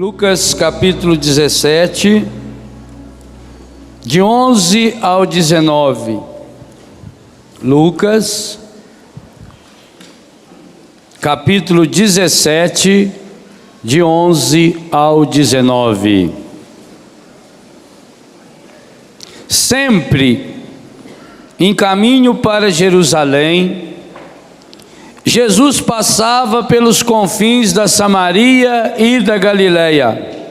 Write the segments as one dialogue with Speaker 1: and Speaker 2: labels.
Speaker 1: Lucas capítulo 17, de 11 ao 19. Lucas capítulo 17, de 11 ao 19. Sempre em caminho para Jerusalém, Jesus passava pelos confins da Samaria e da Galileia.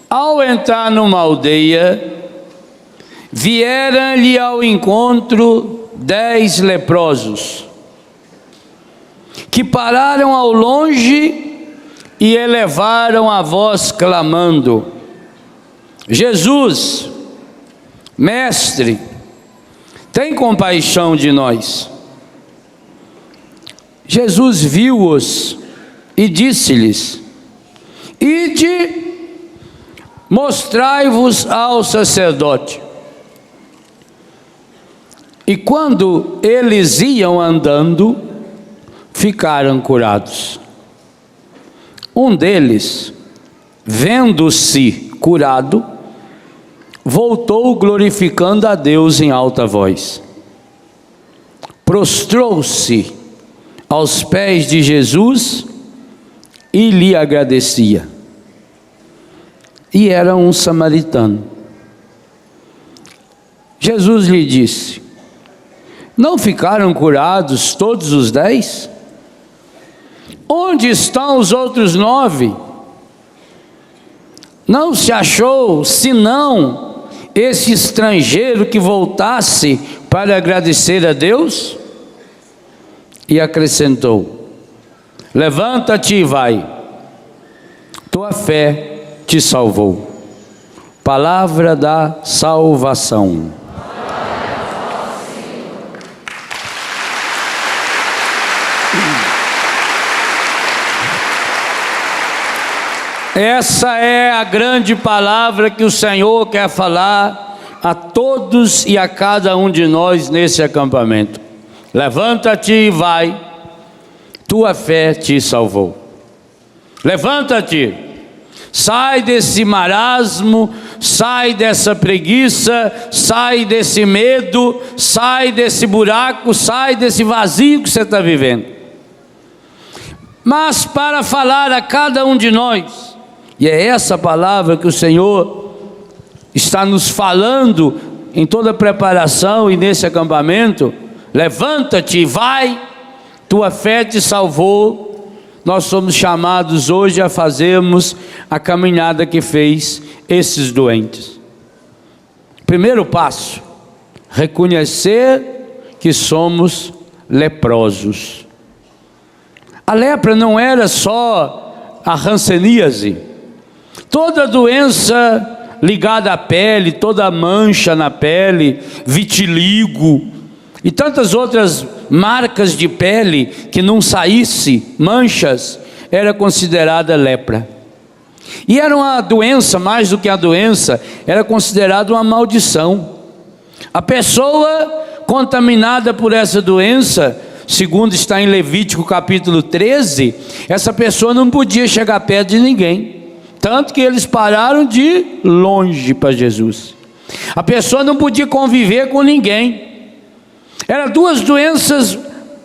Speaker 1: Ao entrar numa aldeia, vieram-lhe ao encontro 10 leprosos, que pararam ao longe e elevaram a voz clamando: Jesus, Mestre, tem compaixão de nós. Jesus viu-os e disse-lhes: Ide, mostrai-vos ao sacerdote. E quando eles iam andando, ficaram curados. Um deles, vendo-se curado, voltou glorificando a Deus em alta voz. Prostrou-se aos pés de Jesus e lhe agradecia. E era um samaritano. Jesus lhe disse: Não ficaram curados todos os 10? Onde estão os outros 9? Não se achou senão esse estrangeiro que voltasse para agradecer a Deus? E acrescentou: Levanta-te e vai, tua fé te salvou. Palavra da salvação. Essa é a grande palavra que o Senhor quer falar a todos e a cada um de nós nesse acampamento. Levanta-te e vai, tua fé te salvou. Levanta-te, sai desse marasmo, sai dessa preguiça, sai desse medo, sai desse buraco, sai desse vazio que você está vivendo. Mas para falar a cada um de nós, e é essa palavra que o Senhor está nos falando em toda a preparação e nesse acampamento: levanta-te e vai, tua fé te salvou. Nós somos chamados hoje a fazermos a caminhada que fez esses doentes. Primeiro passo: reconhecer que somos leprosos. A lepra não era só a hanseníase. Toda doença ligada à pele, toda mancha na pele, vitiligo e tantas outras marcas de pele que não saísse manchas, era considerada lepra. E era uma doença, mais do que a doença, era considerada uma maldição. A pessoa contaminada por essa doença, segundo está em Levítico capítulo 13, essa pessoa não podia chegar perto de ninguém. Tanto que eles pararam de ir longe para Jesus. A pessoa não podia conviver com ninguém. Eram duas doenças,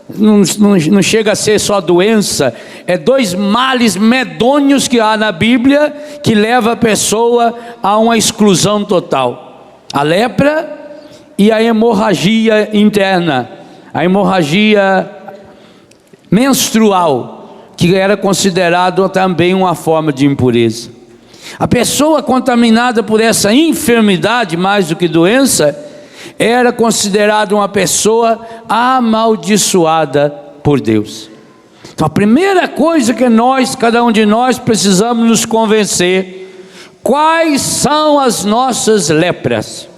Speaker 1: não chega a ser só doença, é 2 males medonhos que há na Bíblia, que leva a pessoa a uma exclusão total: a lepra e a hemorragia interna, a hemorragia menstrual, que era considerado também uma forma de impureza. A pessoa contaminada por essa enfermidade, mais do que doença, era considerada uma pessoa amaldiçoada por Deus. Então a primeira coisa que cada um de nós precisamos nos convencer: quais são as nossas lepras?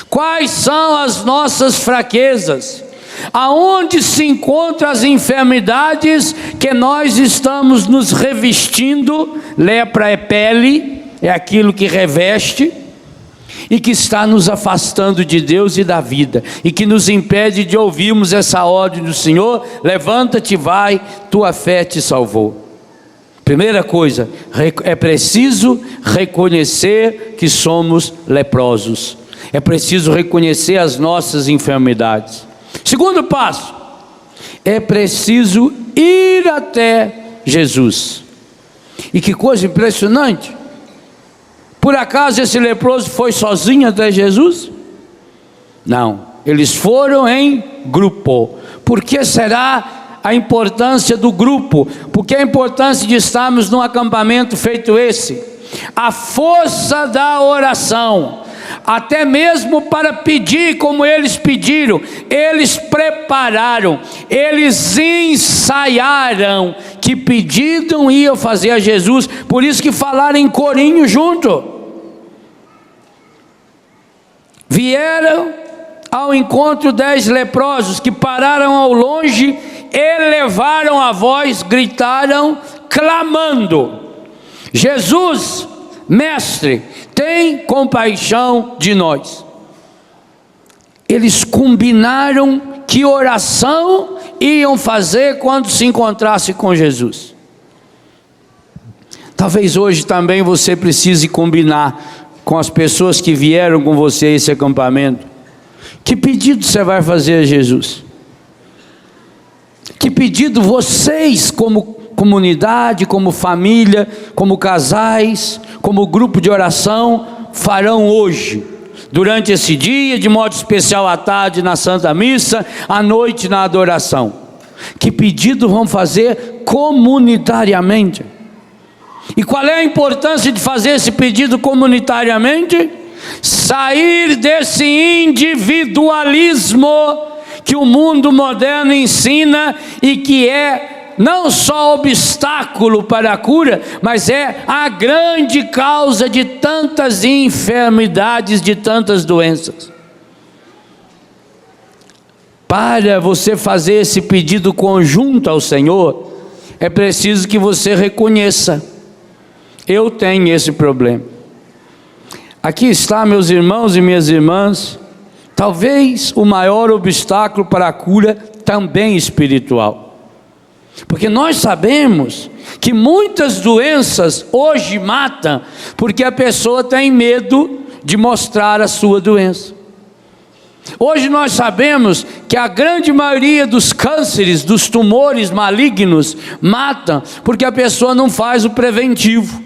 Speaker 1: Quais são as nossas fraquezas? Aonde se encontram as enfermidades que nós estamos nos revestindo? Lepra é pele, é aquilo que reveste e que está nos afastando de Deus e da vida, e que nos impede de ouvirmos essa ordem do Senhor: levanta-te, vai, tua fé te salvou. Primeira coisa, é preciso reconhecer que somos leprosos. É preciso reconhecer as nossas enfermidades. Segundo passo, é preciso ir até Jesus. E que coisa impressionante! Por acaso esse leproso foi sozinho até Jesus? Não, eles foram em grupo. Por que será a importância do grupo? Porque a importância de estarmos num acampamento feito esse? A força da oração, até mesmo para pedir como eles pediram, eles prepararam, eles ensaiaram que pedido iam fazer a Jesus, por isso que falaram em corinho junto. Vieram ao encontro 10 leprosos que pararam ao longe, elevaram a voz, gritaram, clamando: Jesus, mestre, tem compaixão de nós. Eles combinaram que oração iam fazer quando se encontrasse com Jesus. Talvez hoje também você precise combinar com as pessoas que vieram com você a esse acampamento. Que pedido você vai fazer a Jesus? Que pedido vocês, como comunidade, como família, como casais, como grupo de oração, farão hoje, durante esse dia, de modo especial à tarde na Santa Missa, à noite na adoração? Que pedido vão fazer comunitariamente? E qual é a importância de fazer esse pedido comunitariamente? Sair desse individualismo que o mundo moderno ensina e que é não só obstáculo para a cura, mas é a grande causa de tantas enfermidades, de tantas doenças. Para você fazer esse pedido conjunto ao Senhor, é preciso que você reconheça: eu tenho esse problema. Aqui está, meus irmãos e minhas irmãs, talvez o maior obstáculo para a cura também espiritual. Porque nós sabemos que muitas doenças hoje matam porque a pessoa tem medo de mostrar a sua doença. Hoje nós sabemos que a grande maioria dos cânceres, dos tumores malignos, matam porque a pessoa não faz o preventivo.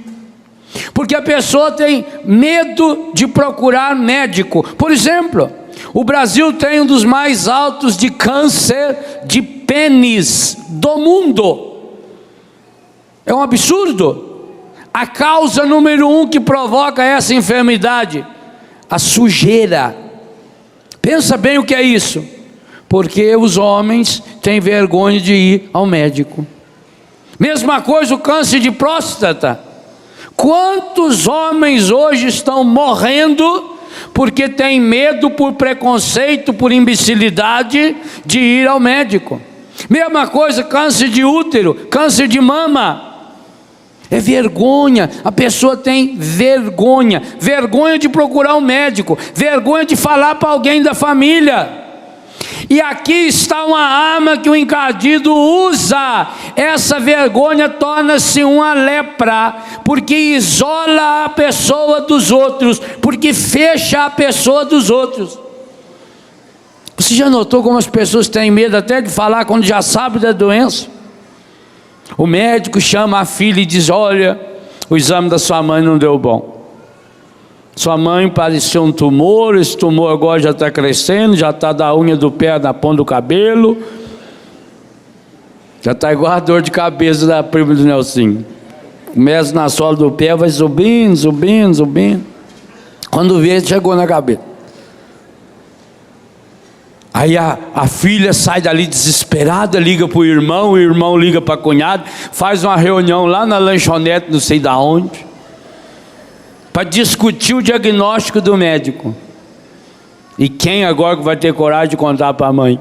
Speaker 1: Porque a pessoa tem medo de procurar médico. Por exemplo, o Brasil tem um dos mais altos de câncer de pênis do mundo. É um absurdo. A causa número 1 que provoca essa enfermidade: a sujeira. Pensa bem o que é isso. Porque os homens têm vergonha de ir ao médico. Mesma coisa o câncer de próstata. Quantos homens hoje estão morrendo porque têm medo, por preconceito, por imbecilidade, de ir ao médico? Mesma coisa, câncer de útero, câncer de mama. É vergonha, a pessoa tem vergonha de procurar um médico, vergonha de falar para alguém da família. E aqui está uma arma que o encardido usa. Essa vergonha torna-se uma lepra, porque isola a pessoa dos outros, porque fecha a pessoa dos outros. Você já notou como as pessoas têm medo até de falar quando já sabe da doença? O médico chama a filha e diz: olha, o exame da sua mãe não deu bom. Sua mãe parecia um tumor, esse tumor agora já está crescendo, já está da unha do pé na ponta do cabelo, já está igual a dor de cabeça da prima do Nelsinho. Começa na sola do pé, vai subindo, subindo, subindo. Quando vê, chegou na cabeça. Aí a filha sai dali desesperada, liga para o irmão liga para a cunhada, faz uma reunião lá na lanchonete, não sei da onde, para discutir o diagnóstico do médico. E quem agora vai ter coragem de contar para a mãe?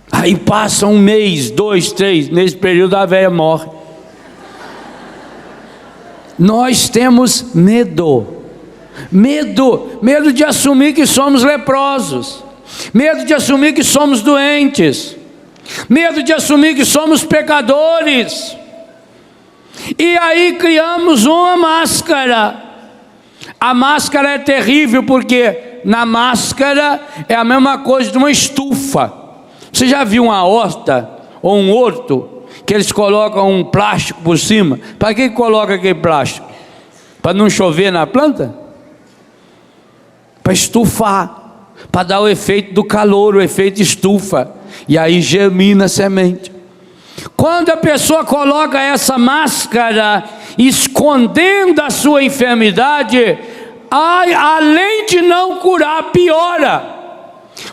Speaker 1: Aí passa 1 mês, 2, 3, nesse período a velha morre. Nós temos medo de assumir que somos leprosos, medo de assumir que somos doentes, medo de assumir que somos pecadores. E aí criamos uma máscara. A máscara é terrível porque na máscara é a mesma coisa de uma estufa. Você já viu uma horta ou um horto que eles colocam um plástico por cima? Para que coloca aquele plástico? Para não chover na planta? Para estufar, para dar o efeito do calor, o efeito estufa, e aí germina a semente. Quando a pessoa coloca essa máscara, escondendo a sua enfermidade, além de não curar, piora,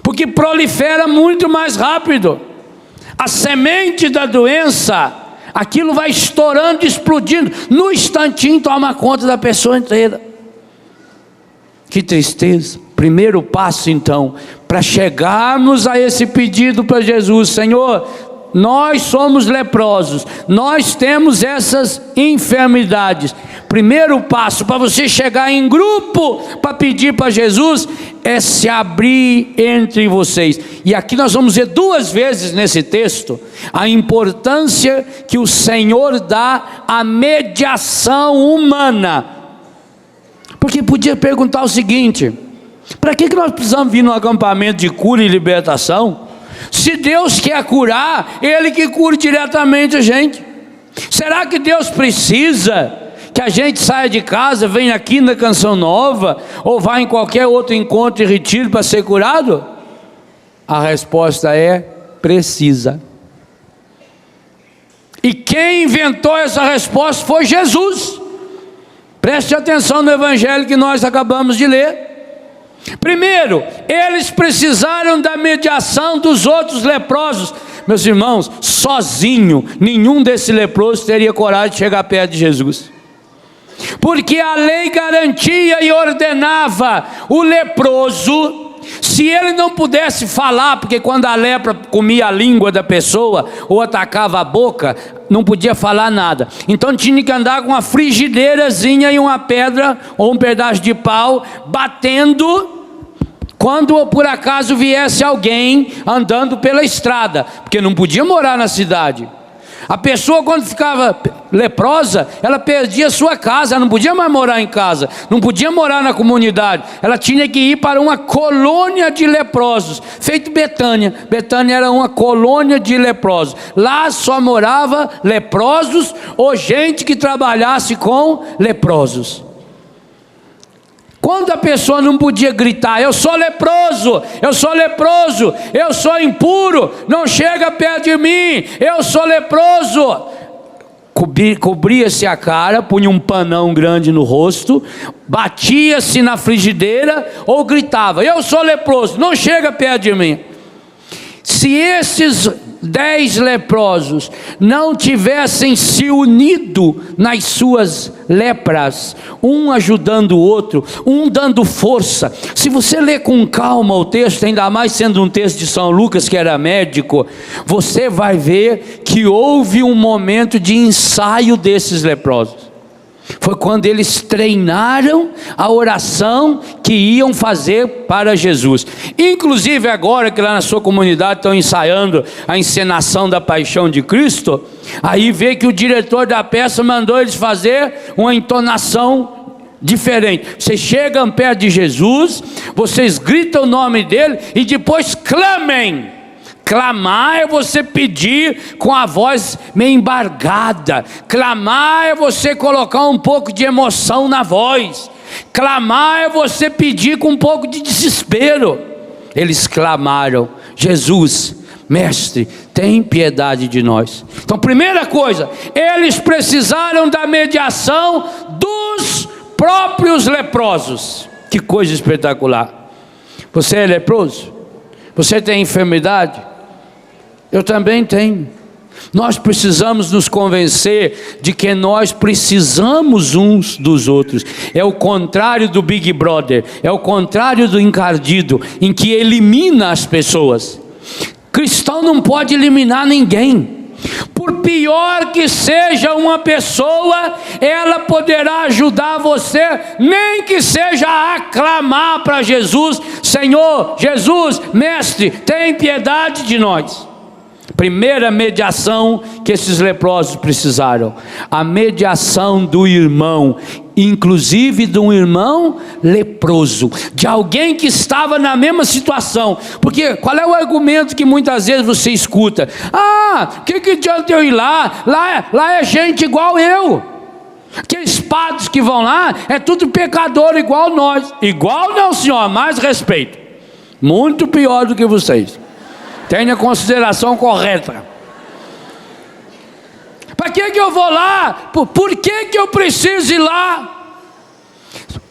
Speaker 1: porque prolifera muito mais rápido. A semente da doença, aquilo vai estourando, explodindo, no instantinho toma conta da pessoa inteira. Que tristeza. Primeiro passo então, para chegarmos a esse pedido para Jesus: Senhor, nós somos leprosos, nós temos essas enfermidades. Primeiro passo para você chegar em grupo para pedir para Jesus é se abrir entre vocês. E aqui nós vamos ver 2 vezes nesse texto a importância que o Senhor dá à mediação humana. Porque podia perguntar o seguinte: para que nós precisamos vir num acampamento de cura e libertação? Se Deus quer curar, Ele que cura diretamente a gente. Será que Deus precisa que a gente saia de casa, venha aqui na Canção Nova, ou vá em qualquer outro encontro e retiro para ser curado? A resposta é: precisa. E quem inventou essa resposta foi Jesus. Preste atenção no evangelho que nós acabamos de ler. Primeiro, eles precisaram da mediação dos outros leprosos. Meus irmãos, sozinho, nenhum desses leprosos teria coragem de chegar perto de Jesus. Porque a lei garantia e ordenava o leproso, se ele não pudesse falar, porque quando a lepra comia a língua da pessoa ou atacava a boca, não podia falar nada. Então tinha que andar com uma frigideirazinha e uma pedra ou um pedaço de pau, batendo quando por acaso viesse alguém andando pela estrada, porque não podia morar na cidade. A pessoa, quando ficava leprosa, ela perdia a sua casa, ela não podia mais morar em casa, não podia morar na comunidade, ela tinha que ir para uma colônia de leprosos, feito Betânia. Betânia era uma colônia de leprosos, lá só morava leprosos ou gente que trabalhasse com leprosos. Quando a pessoa não podia gritar: eu sou leproso, eu sou leproso, eu sou impuro, não chega perto de mim, eu sou leproso, cobria-se a cara, punha um panão grande no rosto, batia-se na frigideira ou gritava: eu sou leproso, não chega perto de mim. Se esses 10 leprosos não tivessem se unido nas suas lepras, um ajudando o outro, um dando força. Se você ler com calma o texto, ainda mais sendo um texto de São Lucas, que era médico, você vai ver que houve um momento de ensaio desses leprosos. Foi quando eles treinaram a oração que iam fazer para Jesus. Inclusive agora que lá na sua comunidade estão ensaiando a encenação da paixão de Cristo, aí vê que o diretor da peça mandou eles fazer uma entonação diferente. Vocês chegam perto de Jesus, vocês gritam o nome dele e depois clamem. Clamar é você pedir com a voz meio embargada. Clamar é você colocar um pouco de emoção na voz. Clamar é você pedir com um pouco de desespero. Eles clamaram: Jesus, mestre, tem piedade de nós. Então, primeira coisa, eles precisaram da mediação dos próprios leprosos. Que coisa espetacular. Você é leproso? Você tem enfermidade? Eu também tenho. Nós precisamos nos convencer de que nós precisamos uns dos outros. É o contrário do Big Brother, é o contrário do encardido, em que elimina as pessoas. Cristão não pode eliminar ninguém. Por pior que seja uma pessoa, ela poderá ajudar você, nem que seja a aclamar para Jesus: Senhor, Jesus, mestre, tem piedade de nós. Primeira mediação que esses leprosos precisaram, a mediação do irmão, inclusive de um irmão leproso, de alguém que estava na mesma situação. Porque qual é o argumento que muitas vezes você escuta? Que adianta eu ir lá? Lá é gente igual eu. Aqueles padres que vão lá, é tudo pecador igual nós. Igual não, senhor, mais respeito. Muito pior do que vocês. Tenha consideração correta. Para que eu vou lá? Por que eu preciso ir lá?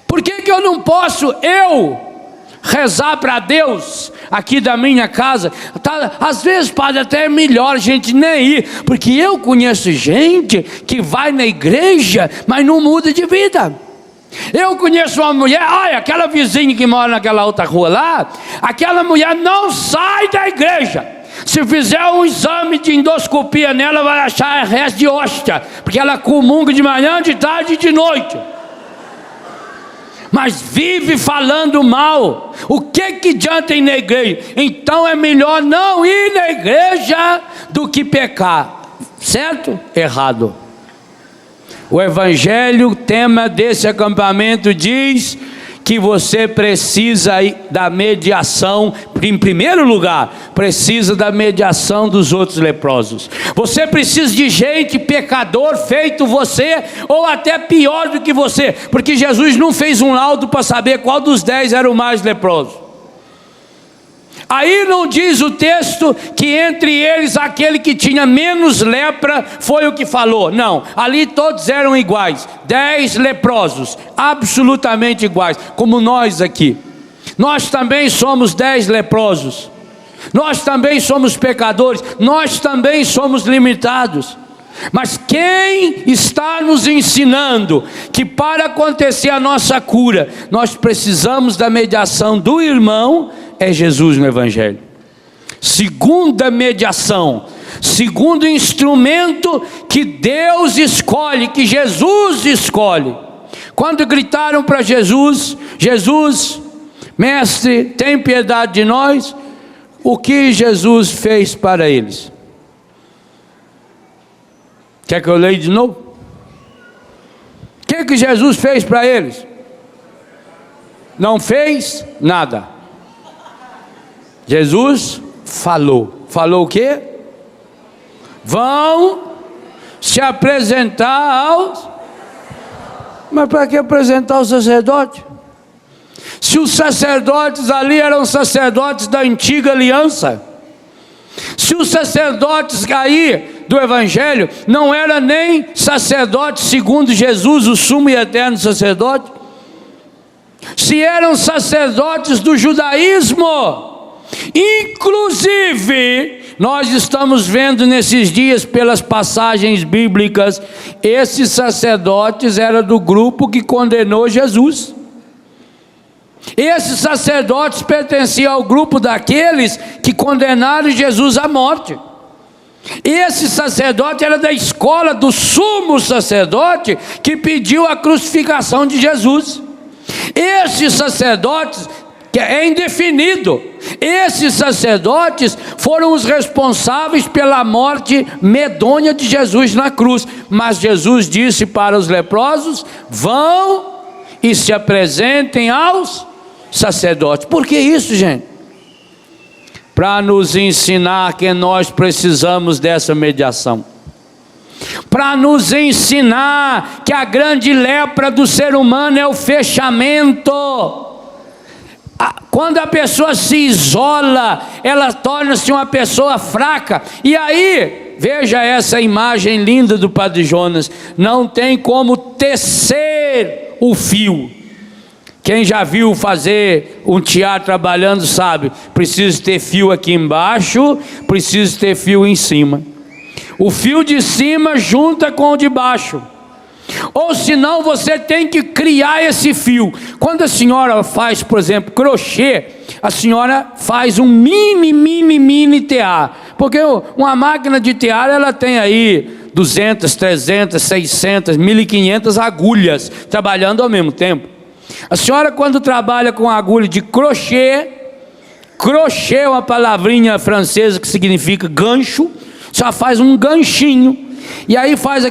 Speaker 1: Por que eu não posso rezar para Deus aqui da minha casa? Às vezes, padre, até é melhor a gente nem ir, porque eu conheço gente que vai na igreja, mas não muda de vida. Eu conheço uma mulher, aquela vizinha que mora naquela outra rua lá, aquela mulher não sai da igreja. Se fizer um exame de endoscopia nela, vai achar resto de hóstia, porque ela comunga de manhã, de tarde e de noite. Mas vive falando mal. O que adianta ir na igreja? Então é melhor não ir na igreja do que pecar. Certo? Errado. O evangelho, tema desse acampamento, diz que você precisa da mediação. Em primeiro lugar, precisa da mediação dos outros leprosos. Você precisa de gente pecador feito você, ou até pior do que você, porque Jesus não fez um laudo para saber qual dos 10 era o mais leproso. Aí não diz o texto que entre eles aquele que tinha menos lepra foi o que falou. Não, ali todos eram iguais. 10 leprosos, absolutamente iguais, como nós aqui. Nós também somos 10 leprosos. Nós também somos pecadores. Nós também somos limitados. Mas quem está nos ensinando que para acontecer a nossa cura, nós precisamos da mediação do irmão, é Jesus no evangelho. Segunda mediação, segundo instrumento que Deus escolhe, que Jesus escolhe. Quando gritaram para Jesus, mestre, tem piedade de nós, o que Jesus fez para eles? Quer que eu leia de novo? O que Jesus fez para eles? Não fez nada. Jesus falou. Falou o quê? Vão se apresentar aos... Mas para que apresentar os sacerdotes? Se os sacerdotes ali eram sacerdotes da antiga aliança, se os sacerdotes aí do evangelho não eram nem sacerdotes segundo Jesus, o sumo e eterno sacerdote, se eram sacerdotes do judaísmo, inclusive nós estamos vendo nesses dias pelas passagens bíblicas, esses sacerdotes eram do grupo que condenou Jesus. Esses sacerdotes pertenciam ao grupo daqueles que condenaram Jesus à morte. Esse sacerdote era da escola do sumo sacerdote que pediu a crucificação de Jesus. Esses sacerdotes, que é indefinido, esses sacerdotes foram os responsáveis pela morte medonha de Jesus na cruz. Mas Jesus disse para os leprosos: vão e se apresentem aos sacerdotes. Por que isso, gente? Para nos ensinar que nós precisamos dessa mediação, para nos ensinar que a grande lepra do ser humano é o fechamento. Quando a pessoa se isola, ela torna-se uma pessoa fraca. E aí, veja essa imagem linda do Padre Jonas, não tem como tecer o fio. Quem já viu fazer um teatro trabalhando sabe, precisa ter fio aqui embaixo, precisa ter fio em cima. O fio de cima junta com o de baixo. Ou senão você tem que criar esse fio. Quando a senhora faz, por exemplo, crochê, a senhora faz um mini tear. Porque uma máquina de tear, ela tem aí 200, 300, 600, 1.500 agulhas trabalhando ao mesmo tempo. A senhora, quando trabalha com agulha de crochê, Crochê é uma palavrinha francesa que significa gancho. Só faz um ganchinho, e aí faz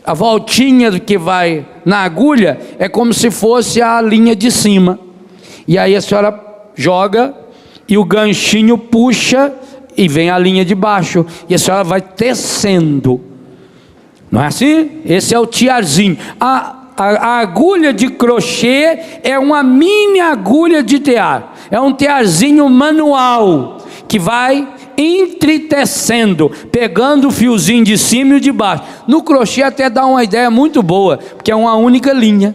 Speaker 1: a voltinha que vai na agulha, é como se fosse a linha de cima. E aí a senhora joga, e o ganchinho puxa, e vem a linha de baixo, e a senhora vai tecendo. Não é assim? Esse é o tiarzinho. A agulha de crochê é uma mini agulha de tear. É um tearzinho manual, que vai entretecendo, pegando o fiozinho de cima e o de baixo. No crochê até dá uma ideia muito boa, porque é uma única linha.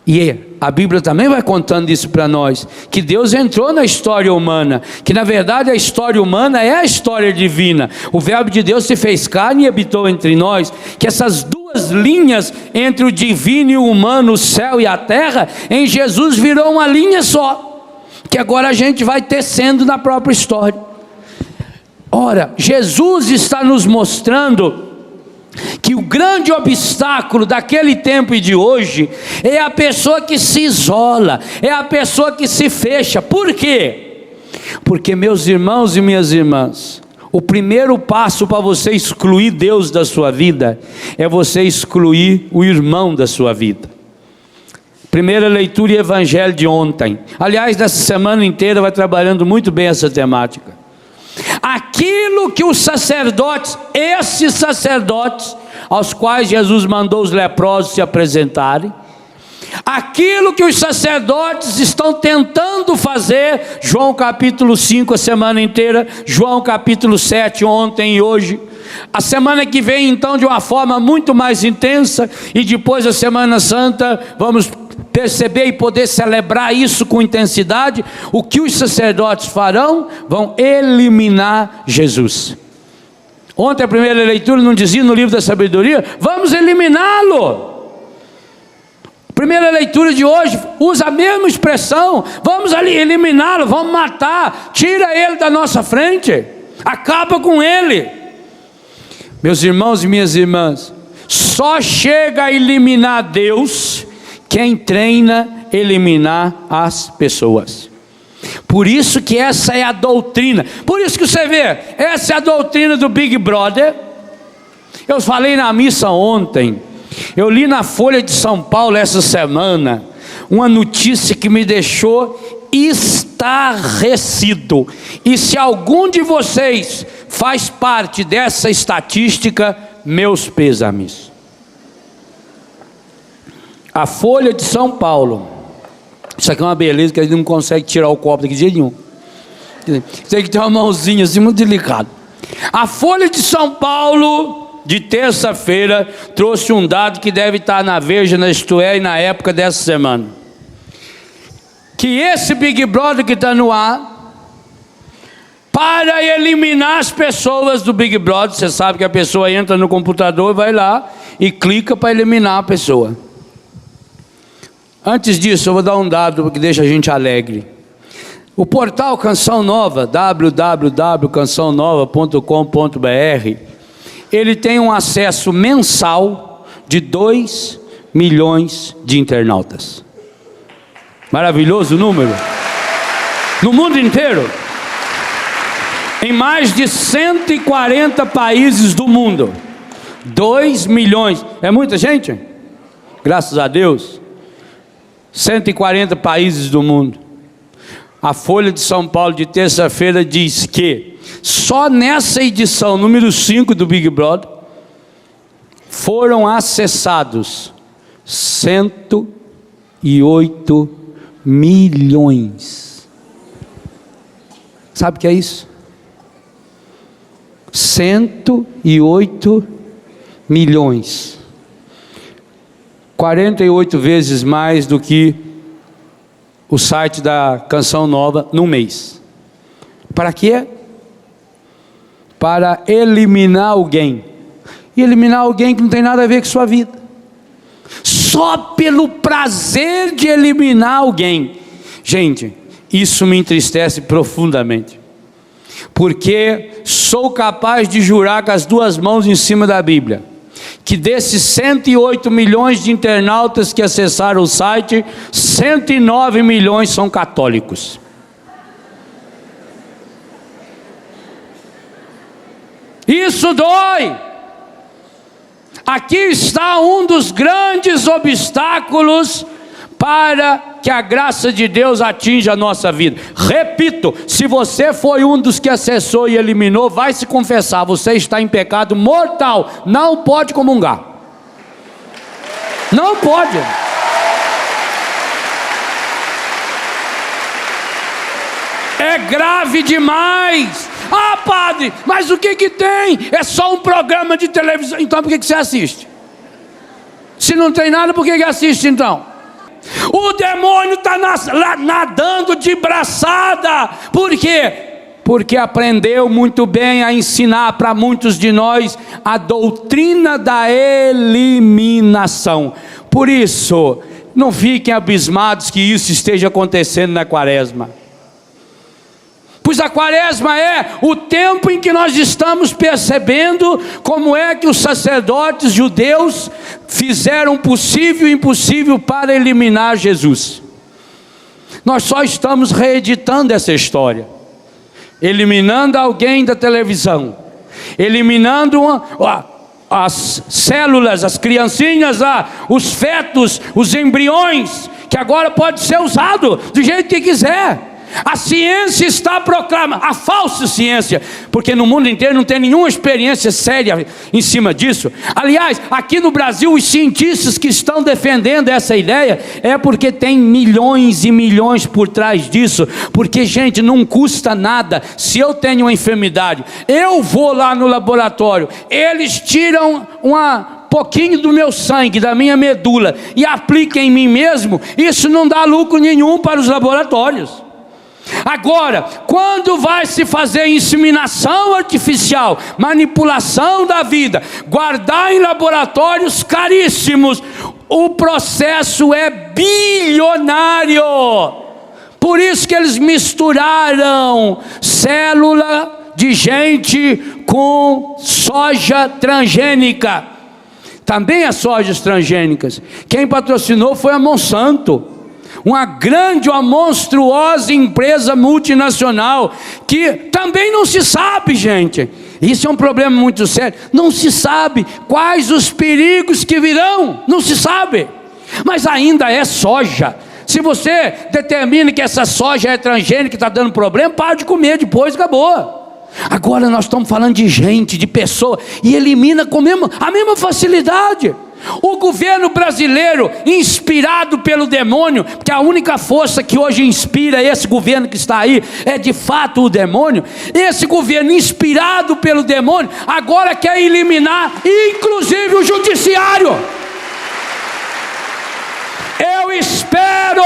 Speaker 1: E a Bíblia também vai contando isso para nós, que Deus entrou na história humana, que na verdade a história humana é a história divina. O verbo de Deus se fez carne e habitou entre nós, que essas duas linhas entre o divino e o humano, o céu e a terra, em Jesus virou uma linha só, que agora a gente vai tecendo na própria história. Ora, Jesus está nos mostrando que o grande obstáculo daquele tempo e de hoje é a pessoa que se isola, é a pessoa que se fecha. Por quê? Porque, meus irmãos e minhas irmãs, o primeiro passo para você excluir Deus da sua vida é você excluir o irmão da sua vida. Primeira leitura e evangelho de ontem. Aliás, nessa semana inteira vai trabalhando muito bem essa temática. Aquilo que os sacerdotes, esses sacerdotes aos quais Jesus mandou os leprosos se apresentarem, aquilo que os sacerdotes estão tentando fazer, João capítulo 5 a semana inteira, João capítulo 7 ontem e hoje, a semana que vem então de uma forma muito mais intensa, e depois a Semana Santa vamos perceber e poder celebrar isso com intensidade. O que os sacerdotes farão? Vão eliminar Jesus. Ontem a primeira leitura não dizia no livro da sabedoria: vamos eliminá-lo. Primeira leitura de hoje usa a mesma expressão: vamos ali eliminá-lo, vamos matar, tira ele da nossa frente, acaba com ele. Meus irmãos e minhas irmãs, só chega a eliminar Deus quem treina eliminar as pessoas. Por isso que essa é a doutrina. Por isso que você vê, essa é a doutrina do Big Brother. Eu falei na missa ontem, eu li na Folha de São Paulo essa semana uma notícia que me deixou estarrecido. E se algum de vocês faz parte dessa estatística, meus pêsames. A Folha de São Paulo, isso aqui é uma beleza que a gente não consegue tirar o copo daqui de jeito nenhum, tem que ter uma mãozinha assim muito delicada. A Folha de São Paulo de terça-feira trouxe um dado que deve estar na Veja, na Isto É e na Época dessa semana, que esse Big Brother que está no ar, para eliminar as pessoas do Big Brother, você sabe que a pessoa entra no computador, vai lá e clica para eliminar a pessoa. Antes disso, eu vou dar um dado que deixa a gente alegre. O portal Canção Nova, www.cançãonova.com.br, ele tem um acesso mensal de 2 milhões de internautas. Maravilhoso número. No mundo inteiro, em mais de 140 países do mundo, 2 milhões, é muita gente? Graças a Deus. 140 países do mundo. A Folha de São Paulo de terça-feira diz que só nessa edição número 5 do Big Brother foram acessados 108 milhões. Sabe o que é isso? 108 milhões. 48 vezes mais do que o site da Canção Nova num mês. Para quê? Para eliminar alguém. E eliminar alguém que não tem nada a ver com sua vida. Só pelo prazer de eliminar alguém. Gente, isso me entristece profundamente. Porque sou capaz de jurar com as duas mãos em cima da Bíblia, que desses 108 milhões de internautas que acessaram o site, 109 milhões são católicos. Isso dói. Aqui está um dos grandes obstáculos para que a graça de Deus atinja a nossa vida. Repito, se você foi um dos que acessou e eliminou, vai se confessar, você está em pecado mortal, não pode comungar. Não pode. É grave demais. Ah, padre, mas o que tem? É só um programa de televisão. Então por que você assiste? Se não tem nada, por que assiste então? O demônio está nadando de braçada. Por quê? Porque aprendeu muito bem a ensinar para muitos de nós a doutrina da eliminação. Por isso, não fiquem abismados que isso esteja acontecendo na quaresma. Pois a quaresma é o tempo em que nós estamos percebendo como é que os sacerdotes judeus fizeram o possível e o impossível para eliminar Jesus. Nós só estamos reeditando essa história, eliminando alguém da televisão, eliminando as células, as criancinhas lá, os fetos, os embriões, que agora pode ser usado do jeito que quiser. A ciência está proclamando, a falsa ciência, porque no mundo inteiro não tem nenhuma experiência séria em cima disso. Aliás, aqui no Brasil, os cientistas que estão defendendo essa ideia, é porque tem milhões e milhões por trás disso, porque, gente, não custa nada. Se eu tenho uma enfermidade, eu vou lá no laboratório, eles tiram pouquinho do meu sangue, da minha medula, e aplicam em mim mesmo. Isso não dá lucro nenhum para os laboratórios. Agora, quando vai se fazer inseminação artificial, manipulação da vida, guardar em laboratórios caríssimos, o processo é bilionário. Por isso que eles misturaram célula de gente com soja transgênica. Também as sojas transgênicas. Quem patrocinou foi a Monsanto. Uma grande, uma monstruosa empresa multinacional, que também não se sabe, gente, isso é um problema muito sério, não se sabe quais os perigos que virão, não se sabe, mas ainda é soja. Se você determina que essa soja é transgênica, está dando problema, para de comer depois, acabou. Agora nós estamos falando de gente, de pessoa, e elimina com a mesma facilidade. O governo brasileiro, inspirado pelo demônio, porque a única força que hoje inspira esse governo que está aí, é de fato o demônio. Esse governo inspirado pelo demônio, agora quer eliminar, inclusive o judiciário. Eu espero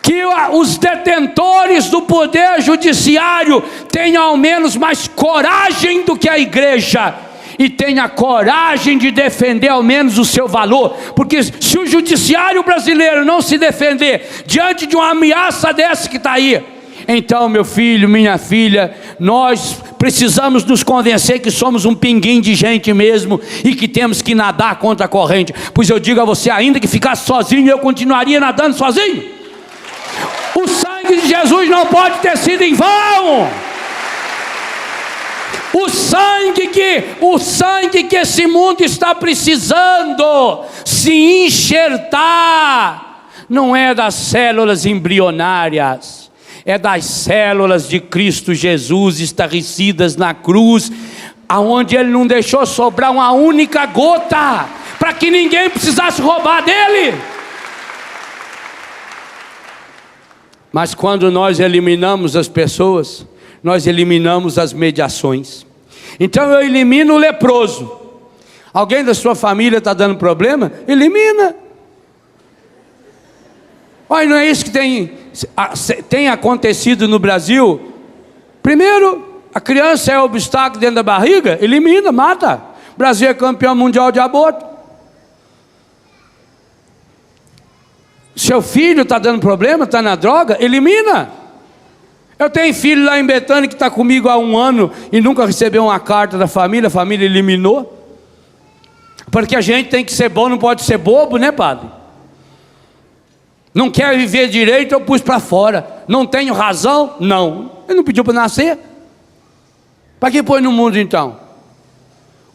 Speaker 1: que os detentores do poder judiciário tenham ao menos mais coragem do que a igreja, e tenha coragem de defender ao menos o seu valor, porque se o judiciário brasileiro não se defender diante de uma ameaça dessa que está aí, então, meu filho, minha filha, nós precisamos nos convencer que somos um pinguim de gente mesmo, e que temos que nadar contra a corrente. Pois eu digo a você, ainda que ficasse sozinho, eu continuaria nadando sozinho. O sangue de Jesus não pode ter sido em vão. O sangue que esse mundo está precisando se enxertar, não é das células embrionárias, é das células de Cristo Jesus estarrecidas na cruz, aonde Ele não deixou sobrar uma única gota, para que ninguém precisasse roubar dele. Mas quando nós eliminamos as pessoas, nós eliminamos as mediações. Então eu elimino o leproso. Alguém da sua família está dando problema? Elimina. Olha, não é isso que tem acontecido no Brasil? Primeiro, a criança é obstáculo dentro da barriga, elimina, mata. O Brasil é campeão mundial de aborto. Seu filho está dando problema, está na droga, elimina. Eu tenho filho lá em Betânia que está comigo há 1 ano e nunca recebeu uma carta da família, a família eliminou. Porque a gente tem que ser bom, não pode ser bobo, né, padre? Não quer viver direito, eu pus para fora. Não tenho razão? Não. Ele não pediu para nascer. Para que põe no mundo então?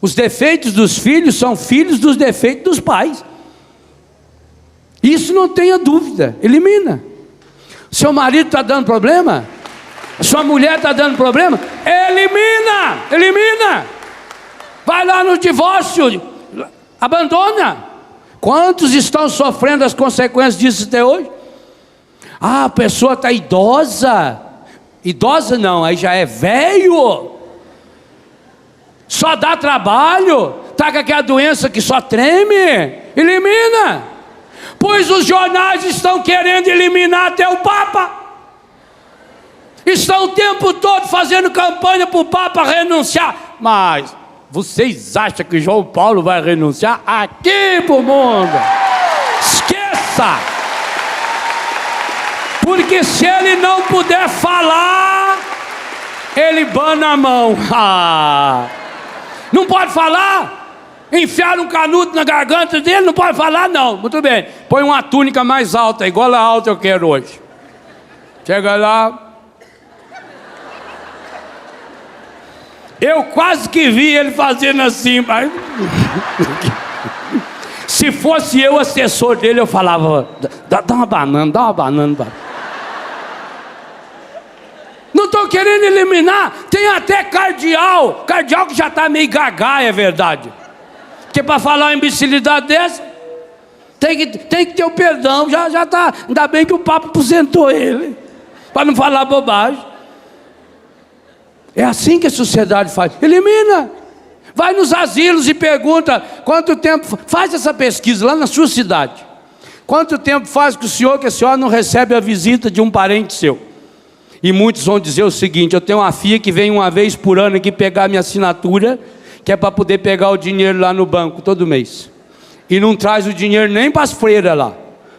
Speaker 1: Os defeitos dos filhos são filhos dos defeitos dos pais. Isso não tenha dúvida, elimina. Seu marido está dando problema? Sua mulher está dando problema? Elimina. Vai lá no divórcio, abandona. Quantos estão sofrendo as consequências disso até hoje? A pessoa está idosa. Idosa não, aí já é velho. Só dá trabalho. Está com aquela doença que só treme. Elimina. Pois os jornais estão querendo eliminar até o Papa. Estão o tempo todo fazendo campanha para o Papa renunciar. Mas vocês acham que João Paulo vai renunciar aqui para o mundo? Esqueça! Porque se ele não puder falar, ele bana a mão. Não pode falar? Enfiar um canudo na garganta dele, não pode falar não. Muito bem, põe uma túnica mais alta, igual a alta eu quero hoje. Chega lá. Eu quase que vi ele fazendo assim, mas... Se fosse eu assessor dele, eu falava, dá uma banana. Não estou querendo eliminar. Tem até cardeal que já está meio gagá, é verdade. Porque para falar uma imbecilidade dessa, tem que ter o perdão. Já está, ainda bem que o Papa aposentou ele, para não falar bobagem. É assim que a sociedade faz. Elimina. Vai nos asilos e pergunta quanto tempo, faz essa pesquisa lá na sua cidade. Quanto tempo faz que a senhora não recebe a visita de um parente seu? E muitos vão dizer o seguinte: eu tenho uma filha que vem uma vez por ano aqui pegar minha assinatura, que é para poder pegar o dinheiro lá no banco todo mês. E não traz o dinheiro nem para as freiras lá,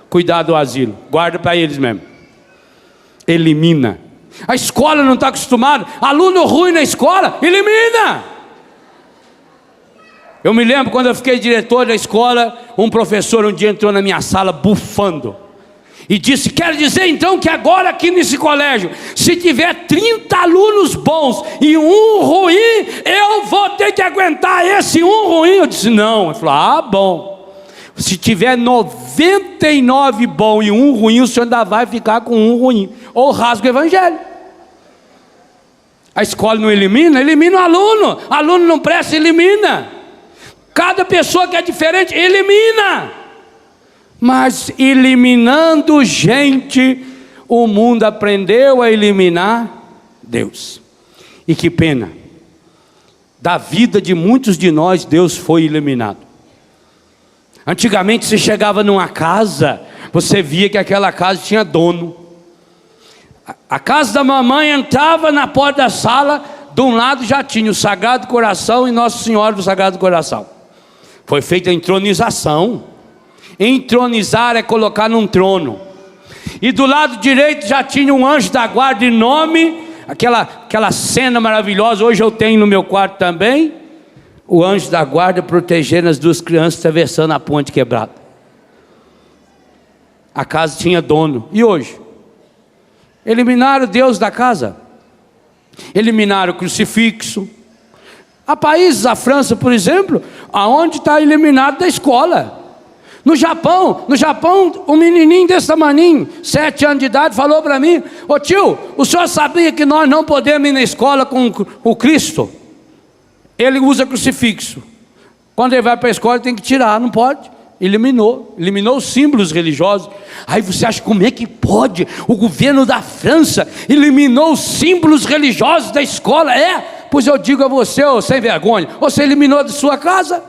Speaker 1: cuidar do asilo, guarda para eles mesmo. Elimina. A escola não está acostumada, aluno ruim na escola, elimina. Eu me lembro quando eu fiquei diretor da escola, um professor um dia entrou na minha sala bufando e disse: quer dizer então que agora aqui nesse colégio, se tiver 30 alunos bons e um ruim, eu vou ter que aguentar esse um ruim? Eu disse: não. Ele falou: bom. Se tiver 99 bom e um ruim, o senhor ainda vai ficar com um ruim. Ou rasga o evangelho. A escola não elimina? Elimina o aluno. Aluno não presta, elimina. Cada pessoa que é diferente, elimina. Mas eliminando gente, o mundo aprendeu a eliminar Deus. E que pena. Da vida de muitos de nós, Deus foi eliminado. Antigamente você chegava numa casa, você via que aquela casa tinha dono. A casa da mamãe entrava na porta da sala, de um lado já tinha o Sagrado Coração e Nossa Senhora do Sagrado Coração. Foi feita a entronização. Entronizar é colocar num trono. E do lado direito já tinha um anjo da guarda em nome, aquela cena maravilhosa, hoje eu tenho no meu quarto também. O anjo da guarda protegendo as duas crianças atravessando a ponte quebrada. A casa tinha dono. E hoje? Eliminaram Deus da casa. Eliminaram o crucifixo. Há países, a França, por exemplo, aonde está eliminado da escola. No Japão, um menininho desse tamaninho, 7 anos de idade, falou para mim: ô tio, o senhor sabia que nós não podemos ir na escola com o Cristo? Ele usa crucifixo. Quando ele vai para a escola, ele tem que tirar, não pode. Eliminou os símbolos religiosos. Aí você acha, como é que pode? O governo da França eliminou os símbolos religiosos da escola. Pois eu digo a você, ô sem vergonha, você eliminou de sua casa?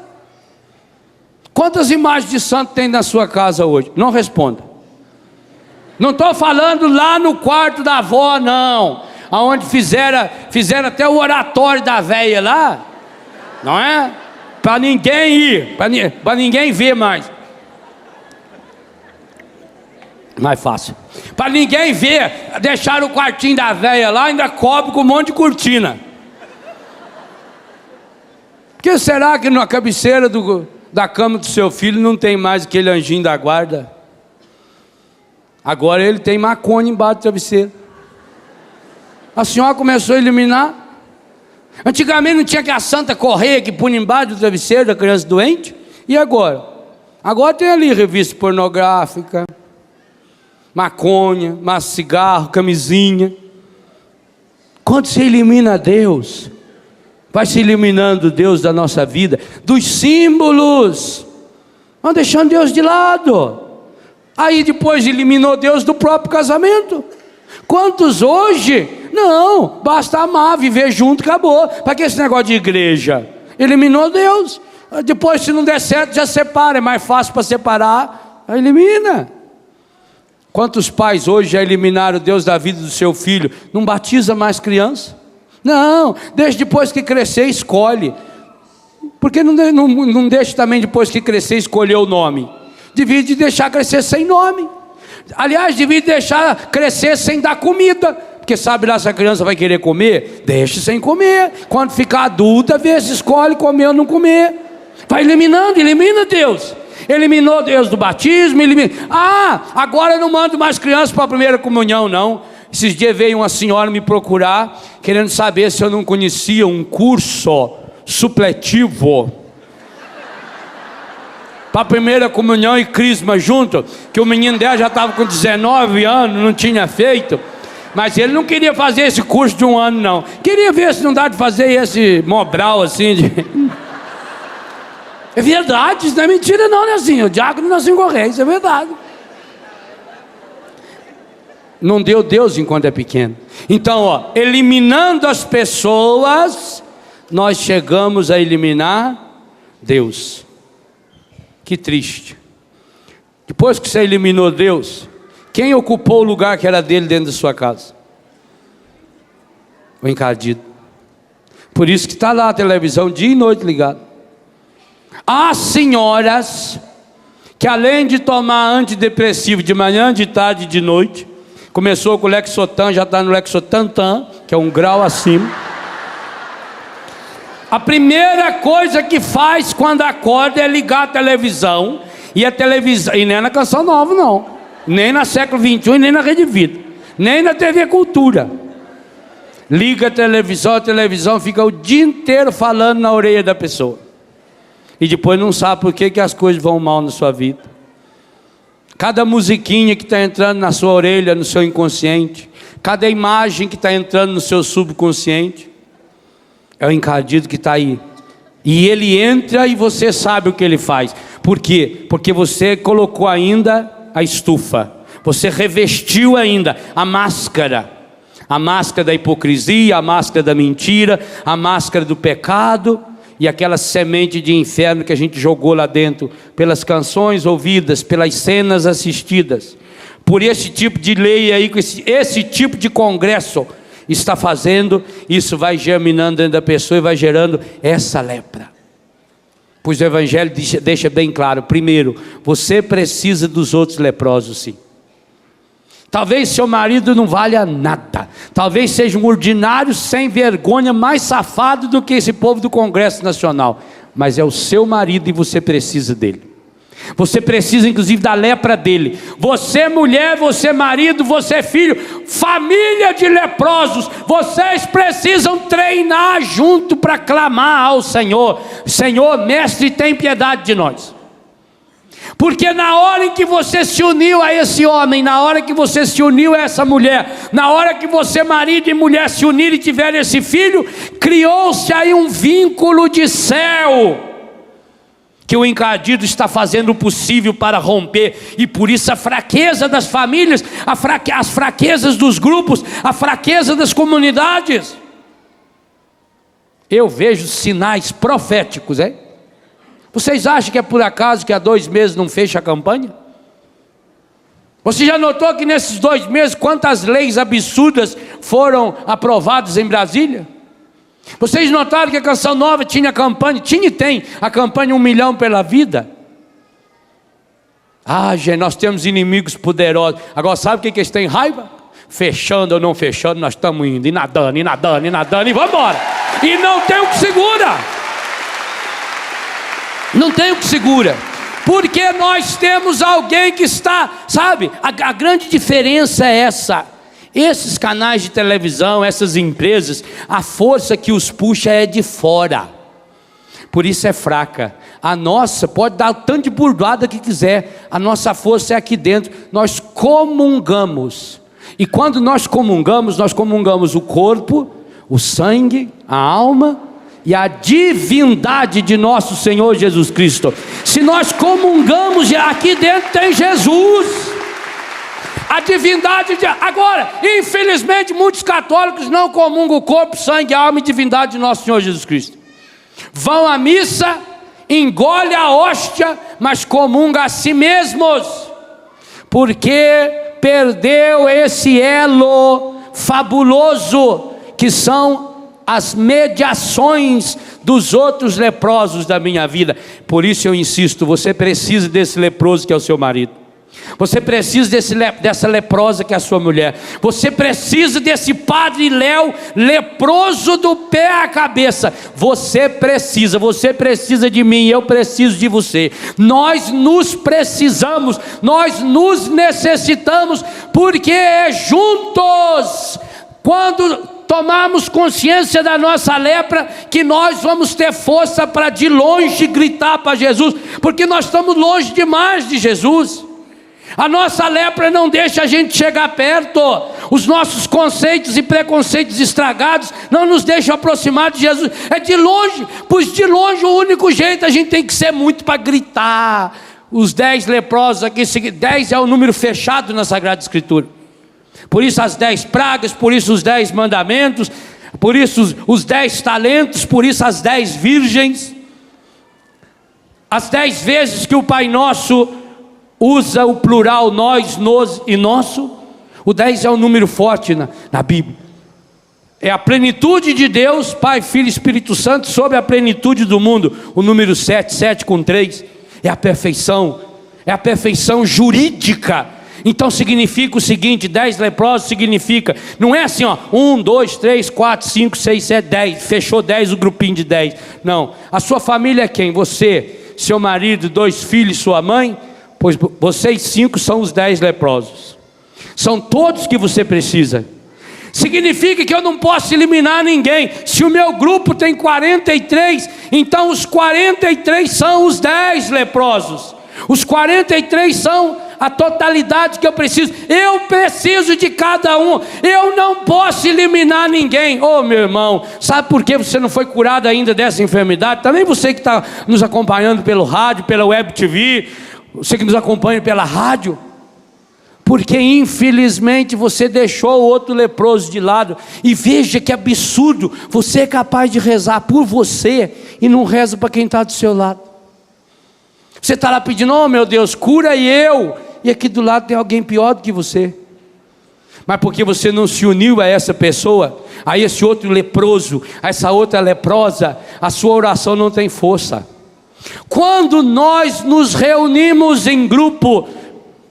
Speaker 1: Quantas imagens de santo tem na sua casa hoje? Não responda. Não estou falando lá no quarto da avó, não, aonde fizeram até o oratório da véia lá, não é? Para ninguém ir, para ninguém ver mais. Mais fácil. Para ninguém ver, deixaram o quartinho da véia lá, ainda cobre com um monte de cortina. Por que será que na cabeceira da cama do seu filho não tem mais aquele anjinho da guarda? Agora ele tem maconha embaixo do travesseiro. A senhora começou a eliminar. Antigamente não tinha aquela santa correia que punha embaixo do travesseiro da criança doente. E agora? Agora tem ali revista pornográfica, maconha, maço de cigarro, camisinha. Quando você elimina Deus, vai se eliminando Deus da nossa vida, dos símbolos, vão deixando Deus de lado. Aí depois eliminou Deus do próprio casamento. Quantos hoje? Não, basta amar, viver junto, acabou. Para que esse negócio de igreja? Eliminou Deus. Depois, se não der certo, já separa. É mais fácil para separar, elimina. Quantos pais hoje já eliminaram Deus da vida do seu filho? Não batiza mais criança? Não, deixa depois que crescer, escolhe. Por que não deixa também depois que crescer escolher o nome? Devia de deixar crescer sem nome. Aliás, devia deixar crescer sem dar comida. Porque sabe lá se a criança vai querer comer? Deixa sem comer. Quando ficar adulta, vê se escolhe comer ou não comer. Vai eliminando, elimina Deus. Eliminou Deus do batismo, agora eu não mando mais crianças para a primeira comunhão, não. Esses dias veio uma senhora me procurar, querendo saber se eu não conhecia um curso supletivo para a primeira comunhão e crisma junto, que o menino dela já estava com 19 anos, não tinha feito, mas ele não queria fazer esse curso de um ano, não. Queria ver se não dá de fazer esse Mobral assim de... É verdade, isso não é mentira não, né, assim? O diácono nasceu em Correia, isso é verdade. Não deu Deus enquanto é pequeno. Então, eliminando as pessoas, nós chegamos a eliminar Deus. Que triste. Depois que você eliminou Deus, quem ocupou o lugar que era dele dentro da sua casa? O encardido. Por isso que está lá a televisão dia e noite ligado. Há senhoras que além de tomar antidepressivo de manhã, de tarde e de noite, começou com o Lexotan, já está no Lexotantan, que é um grau acima. A primeira coisa que faz quando acorda é ligar a televisão, e a televisão, e nem é na Canção Nova não, nem na Século XXI, nem na Rede Vida, nem na TV Cultura. Liga a televisão fica o dia inteiro falando na orelha da pessoa. E depois não sabe por que as coisas vão mal na sua vida. Cada musiquinha que está entrando na sua orelha, no seu inconsciente, cada imagem que está entrando no seu subconsciente, é o encardido que está aí. E ele entra e você sabe o que ele faz. Por quê? Porque você colocou ainda a estufa. Você revestiu ainda a máscara. A máscara da hipocrisia, a máscara da mentira, a máscara do pecado. E aquela semente de inferno que a gente jogou lá dentro, pelas canções ouvidas, pelas cenas assistidas, por esse tipo de lei aí, esse tipo de congresso está fazendo, isso vai germinando dentro da pessoa e vai gerando essa lepra. Pois o Evangelho deixa bem claro, primeiro, você precisa dos outros leprosos sim. Talvez seu marido não valha nada, talvez seja um ordinário sem vergonha, mais safado do que esse povo do Congresso Nacional, mas é o seu marido e você precisa dele. Você precisa inclusive da lepra dele. Você mulher, você marido, você filho, família de leprosos, vocês precisam treinar junto para clamar ao Senhor: Senhor, mestre, tem piedade de nós. Porque na hora em que você se uniu a esse homem, na hora que você se uniu a essa mulher, na hora que você, marido e mulher, se unirem e tiverem esse filho, criou-se aí um vínculo de céu, que o encardido está fazendo o possível para romper. E por isso a fraqueza das famílias, as fraquezas dos grupos, a fraqueza das comunidades. Eu vejo sinais proféticos, hein? Vocês acham que é por acaso que há 2 meses não fecha a campanha? Você já notou que nesses 2 meses quantas leis absurdas foram aprovadas em Brasília? Vocês notaram que a Canção Nova tinha campanha, tinha e tem a campanha 1 milhão pela vida? Gente, nós temos inimigos poderosos. Agora sabe o que eles têm raiva? Fechando ou não fechando, nós estamos indo, e nadando, e vamos embora. E não tem o que segura. Não tem o que segura, porque nós temos alguém que está, sabe, a grande diferença é essa: esses canais de televisão, essas empresas, a força que os puxa é de fora, por isso é fraca. A nossa pode dar o tanto de burdoada que quiser, a nossa força é aqui dentro. Nós comungamos, e quando nós comungamos o corpo, o sangue, a alma e a divindade de nosso Senhor Jesus Cristo. Se nós comungamos, aqui dentro tem Jesus, a divindade Agora, infelizmente, muitos católicos não comungam o corpo, sangue, alma e divindade de nosso Senhor Jesus Cristo. Vão à missa, engole a hóstia, mas comungam a si mesmos, porque perdeu esse elo fabuloso, que são as mediações dos outros leprosos da minha vida. Por isso eu insisto, você precisa desse leproso que é o seu marido, você precisa dessa leprosa que é a sua mulher, você precisa desse padre Léo, leproso do pé à cabeça. Você precisa de mim, eu preciso de você. Nós nos precisamos, nós nos necessitamos, porque é juntos, quando tomarmos consciência da nossa lepra, que nós vamos ter força para de longe gritar para Jesus, porque nós estamos longe demais de Jesus. A nossa lepra não deixa a gente chegar perto, os nossos conceitos e preconceitos estragados não nos deixam aproximar de Jesus. É de longe, pois de longe o único jeito, a gente tem que ser muito para gritar. Os 10 leprosos aqui, 10 é o número fechado na Sagrada Escritura. Por isso as 10 pragas, por isso os 10 mandamentos, por isso os 10 talentos, por isso as 10 virgens. As 10 vezes que o Pai Nosso usa o plural nós, nos e nosso. O 10 é um número forte na Bíblia. É a plenitude de Deus, Pai, Filho e Espírito Santo, sobre a plenitude do mundo. O número 7, 7 com 3, é a perfeição jurídica. Então significa o seguinte: 10 leprosos significa, não é assim, 1, 2, 3, 4, 5, 6, 7, 10, fechou 10, o grupinho de 10. Não, a sua família é quem? Você, seu marido, 2 filhos, sua mãe. Pois vocês 5 são os 10 leprosos, são todos que você precisa. Significa que eu não posso eliminar ninguém. Se o meu grupo tem 43, então os 43 são os 10 leprosos, os 43 são a totalidade que eu preciso. Eu preciso de cada um, eu não posso eliminar ninguém. Oh, meu irmão, sabe por que você não foi curado ainda dessa enfermidade? Também você que está nos acompanhando pelo rádio, pela web TV, você que nos acompanha pela rádio, porque infelizmente você deixou o outro leproso de lado. E veja que absurdo, você é capaz de rezar por você e não reza para quem está do seu lado. Você está lá pedindo: oh meu Deus, cura eu, e aqui do lado tem alguém pior do que você. Mas porque você não se uniu a essa pessoa, a esse outro leproso, a essa outra leprosa, a sua oração não tem força. Quando nós nos reunimos em grupo,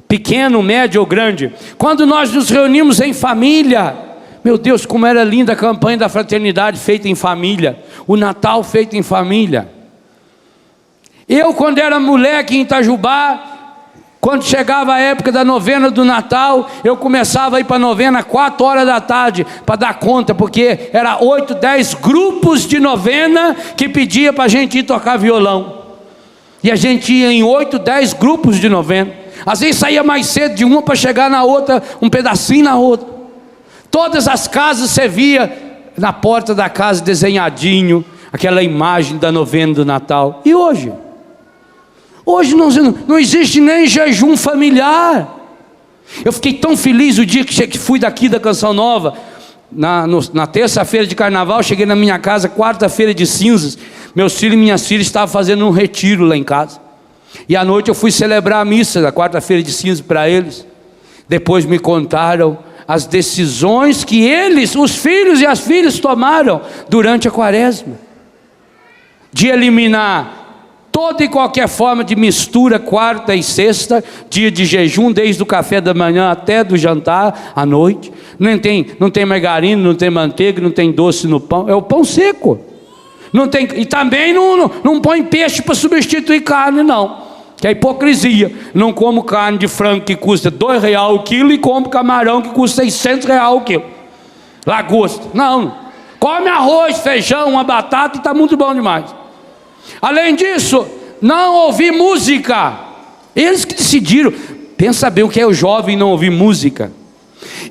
Speaker 1: pequeno, médio ou grande, quando nós nos reunimos em família, meu Deus, como era linda a campanha da fraternidade feita em família, o Natal feito em família. Eu, quando era moleque em Itajubá, quando chegava a época da novena do Natal, eu começava a ir para a novena 4 horas da tarde, para dar conta, porque era 8, 10 grupos de novena que pedia para a gente ir tocar violão, e a gente ia em 8, 10 grupos de novena, às vezes saía mais cedo de uma para chegar na outra, um pedacinho na outra. Todas as casas você via na porta da casa desenhadinho, aquela imagem da novena do Natal. E hoje? Hoje não existe nem jejum familiar. Eu fiquei tão feliz o dia que fui daqui da Canção Nova, na terça-feira de carnaval. Cheguei na minha casa, quarta-feira de cinzas, meus filhos e minhas filhas estavam fazendo um retiro lá em casa, e à noite eu fui celebrar a missa da quarta-feira de cinzas para eles. Depois me contaram as decisões que eles, os filhos e as filhas, tomaram durante a quaresma, de eliminar toda e qualquer forma de mistura, quarta e sexta, dia de jejum, desde o café da manhã até do jantar à noite. Não tem margarina, não tem manteiga, não tem doce no pão, é o pão seco. Não tem, e também não põe peixe para substituir carne, não. que é hipocrisia. Não como carne de frango que custa R$2 o quilo e como camarão que custa R$600 o quilo. Lagosta. Não. Come arroz, feijão, uma batata e está muito bom demais. Além disso, não ouvir música. Eles que decidiram. Pensa bem o que é o jovem não ouvir música.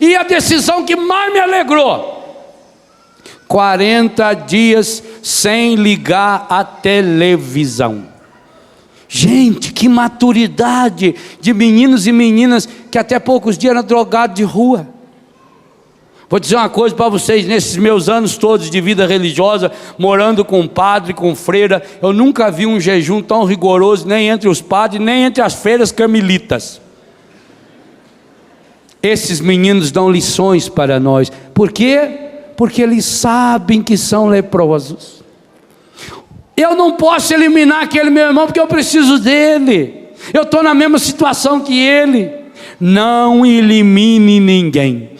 Speaker 1: E a decisão que mais me alegrou: 40 dias sem ligar a televisão. Gente, que maturidade de meninos e meninas que até poucos dias eram drogados de rua. Vou dizer uma coisa para vocês: nesses meus anos todos de vida religiosa, morando com padre, com freira, eu nunca vi um jejum tão rigoroso, nem entre os padres, nem entre as freiras carmelitas. Esses meninos dão lições para nós. Por quê? Porque eles sabem que são leprosos. Eu não posso eliminar aquele meu irmão porque eu preciso dele. Eu estou na mesma situação que ele. Não elimine ninguém.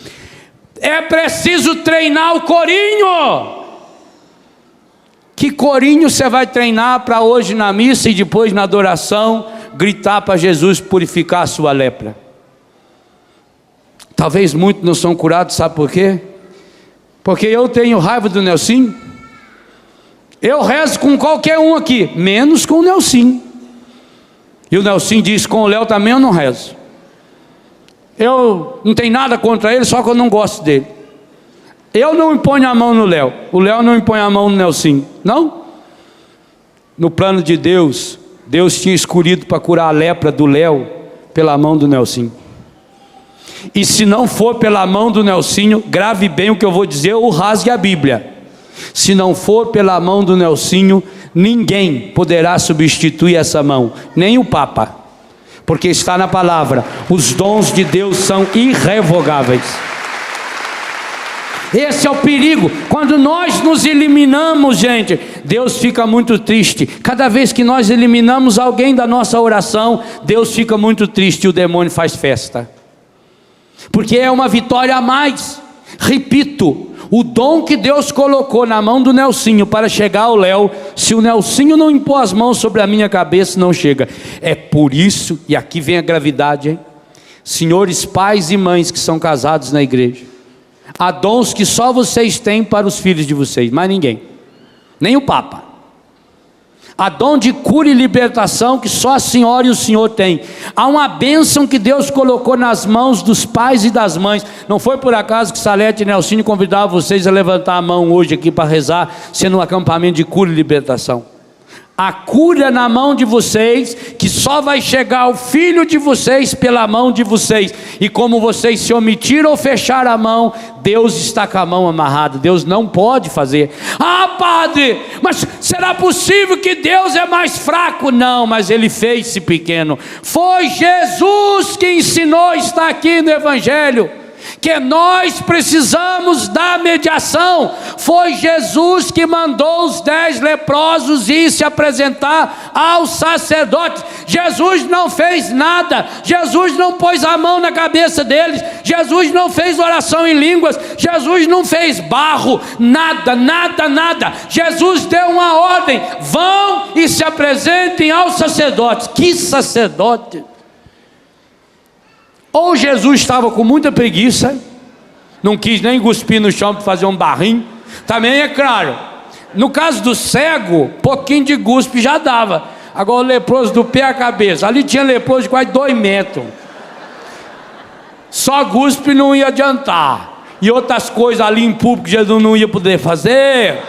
Speaker 1: É preciso treinar o corinho. Que corinho você vai treinar para hoje na missa e depois na adoração gritar para Jesus purificar a sua lepra? Talvez muitos não são curados, sabe por quê? Porque eu tenho raiva do Nelson. Eu rezo com qualquer um aqui, menos com o Nelson. E o Nelson diz: com o Léo também eu não rezo. Eu não tenho nada contra ele, só que eu não gosto dele. Eu não imponho a mão no Léo, o Léo não impõe a mão no Nelson. Não. No plano de Deus, Deus tinha escolhido para curar a lepra do Léo pela mão do Nelson. E se não for pela mão do Nelsinho, grave bem o que eu vou dizer ou rasgue a Bíblia. Se não for pela mão do Nelsinho, ninguém poderá substituir essa mão, nem o Papa, porque está na palavra: os dons de Deus são irrevogáveis. Esse é o perigo. Quando nós nos eliminamos, gente, Deus fica muito triste. Cada vez que nós eliminamos alguém da nossa oração, Deus fica muito triste e o demônio faz festa. Porque é uma vitória a mais. Repito, o dom que Deus colocou na mão do Nelsinho para chegar ao Léo, se o Nelsinho não impor as mãos sobre a minha cabeça, não chega. É por isso, e aqui vem a gravidade, hein? Senhores pais e mães que são casados na igreja, há dons que só vocês têm para os filhos de vocês, mais ninguém, nem o Papa. Há dom de cura e libertação que só a senhora e o senhor têm. Há uma bênção que Deus colocou nas mãos dos pais e das mães. Não foi por acaso que Salete e Nelsinho convidavam vocês a levantar a mão hoje aqui para rezar, sendo um acampamento de cura e libertação. A cura na mão de vocês, que só vai chegar ao filho de vocês pela mão de vocês. E como vocês se omitiram ou fecharam a mão, Deus está com a mão amarrada. Deus não pode fazer. Ah, padre, mas será possível que Deus é mais fraco? Não, mas Ele fez-se pequeno. Foi Jesus que ensinou, está aqui no Evangelho, que nós precisamos da mediação. Foi Jesus que mandou os 10 leprosos ir se apresentar aos sacerdotes. Jesus não fez nada. Jesus não pôs a mão na cabeça deles. Jesus não fez oração em línguas. Jesus não fez barro, nada, nada, nada. Jesus deu uma ordem: vão e se apresentem aos sacerdotes. Que sacerdote? Ou Jesus estava com muita preguiça, não quis nem cuspir no chão para fazer um barrinho. Também é claro, no caso do cego, pouquinho de guspe já dava. Agora o leproso do pé à cabeça, ali tinha leproso de quase 2 metros. Só guspe não ia adiantar. E outras coisas ali em público Jesus não ia poder fazer.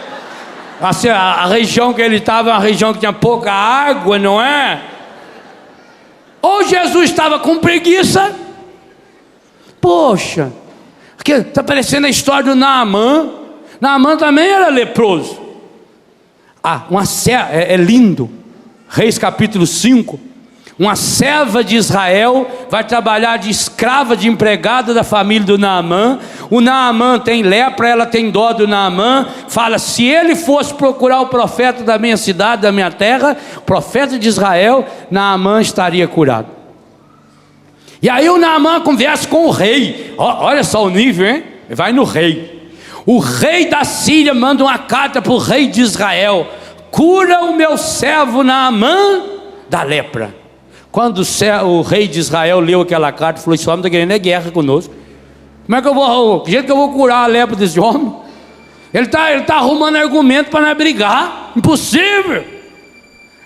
Speaker 1: Assim, a região que ele estava é uma região que tinha pouca água, não é? Ou Jesus estava com preguiça. Poxa, porque está parecendo a história do Naamã. Naamã também era leproso. É lindo. Reis capítulo 5. Uma serva de Israel vai trabalhar de escrava, de empregada da família do Naamã. O Naamã tem lepra, ela tem dó do Naamã. Fala: se ele fosse procurar o profeta da minha cidade, da minha terra, o profeta de Israel, Naamã estaria curado. E aí o Naamã conversa com o rei. Olha só o nível, hein? Vai no rei. O rei da Síria manda uma carta para o rei de Israel: cura o meu servo Naamã da lepra. Quando o rei de Israel leu aquela carta, falou: esse homem está querendo guerra conosco. Como é que eu vou, que jeito que eu vou curar a lepra desse homem? Ele tá arrumando argumento para nós brigar. Impossível.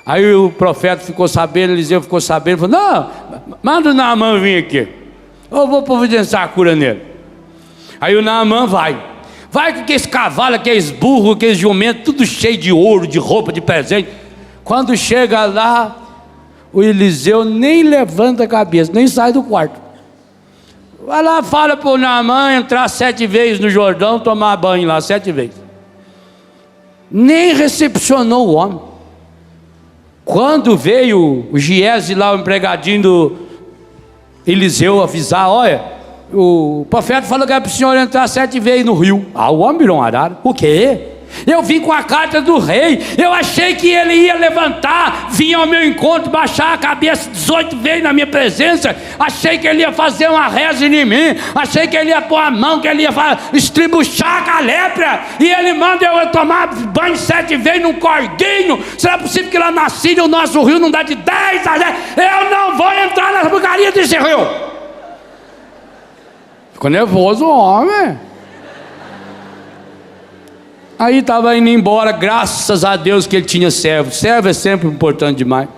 Speaker 1: Aí o profeta ficou sabendo, Eliseu ficou sabendo, falou: não, manda o Naamã vir aqui, eu vou providenciar a cura nele. Aí o Naamã vai com aqueles cavalos, aqueles burros, aqueles jumentos, tudo cheio de ouro, de roupa, de presente. Quando chega lá, o Eliseu nem levanta a cabeça, nem sai do quarto. Vai lá, fala para o Naamã entrar 7 vezes no Jordão, tomar banho lá 7 vezes. Nem recepcionou o homem. Quando veio o Giese lá, o empregadinho do Eliseu, avisar: olha, o profeta falou que é para o senhor entrar 7 vezes no rio. O homem virou um arara. O quê? Eu vim com a carta do rei, eu achei que ele ia levantar, vinha ao meu encontro, baixar a cabeça 18 vezes na minha presença, achei que ele ia fazer uma reza em mim, achei que ele ia pôr a mão, que ele ia estribuchar com a lepra, e ele manda eu tomar banho 7 vezes num corguinho. Será possível que lá na Síria o nosso rio não dá de 10 a 10? Eu não vou entrar na porcaria desse rio. Ficou nervoso o homem. Aí estava indo embora, graças a Deus que ele tinha servo. Servo é sempre importante demais.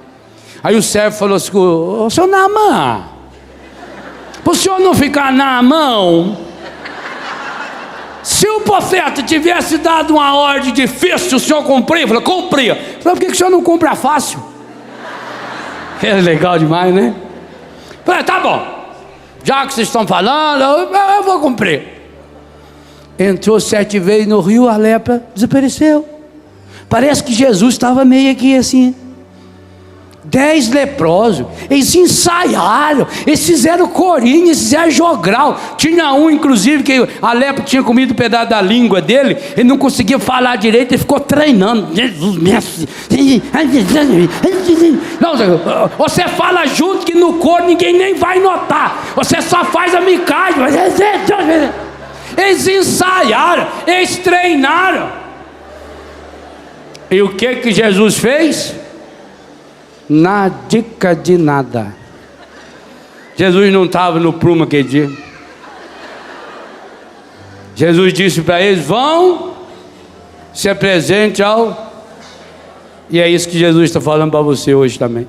Speaker 1: Aí o servo falou assim: ô seu Naamã, para o senhor não ficar na mão, se o profeta tivesse dado uma ordem difícil, o senhor cumpria? Eu falei: cumpria. Eu falei: por que o senhor não cumpre fácil? É legal demais, né? Eu falei: tá bom, já que vocês estão falando, eu vou cumprir. Entrou 7 vezes no rio, a lepra desapareceu. Parece que Jesus estava meio aqui assim. 10 leprosos, eles ensaiaram, eles fizeram corinho, eles fizeram jogral. Tinha um, inclusive, que a lepra tinha comido um pedaço da língua dele, ele não conseguia falar direito, ele ficou treinando. Jesus, mestre. Não, você fala junto que no coro ninguém nem vai notar, você só faz a micagem. Eles ensaiaram, eles treinaram. E o que Jesus fez? Na dica de nada. Jesus não estava no prumo aquele dia. Jesus disse para eles: vão, se apresente ao... E é isso que Jesus está falando para você hoje também.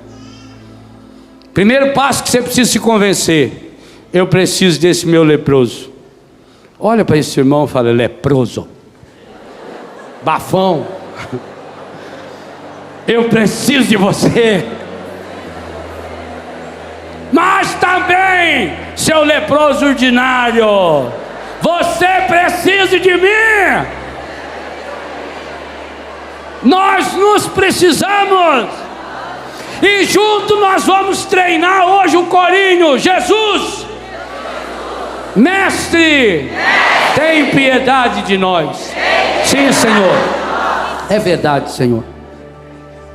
Speaker 1: Primeiro passo que você precisa se convencer: eu preciso desse meu leproso. Olha para esse irmão e fala: leproso, bafão, eu preciso de você. Mas também, seu leproso ordinário, você precisa de mim. Nós nos precisamos. E junto nós vamos treinar hoje o corinho. Jesus, Mestre, tem piedade de nós. Sim, Senhor. É verdade, Senhor.